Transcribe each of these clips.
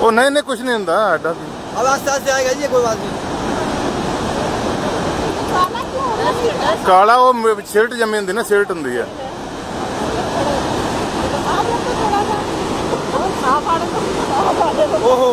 ਉਹ ਨਹੀਂ ਨਹੀਂ ਕੁਝ ਨਹੀਂ ਹੁੰਦਾ ਐਡਾ ਵੀ। अब आस्ते आस्ते आएगा जी, कोई बात नहीं। ਕਾਲਾ ਉਹ ਸਿਲਟ ਜੰਮੀ ਹੁੰਦੀ ਨਾ, ਸਿਲਟ ਹੁੰਦੀ ਹੈ। ओहो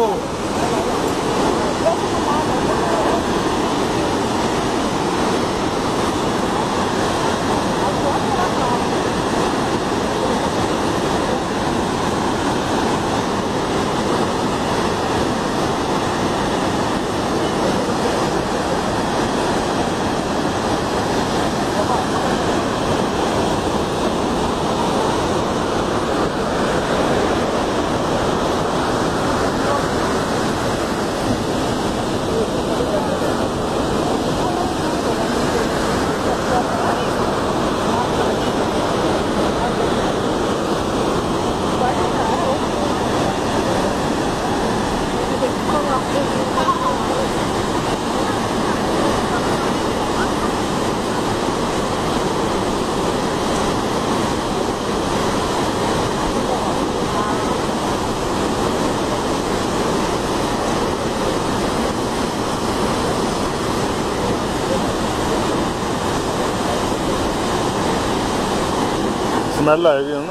ਸਮੈਲ ਆਏਗੀ ਉਹਨੂੰ।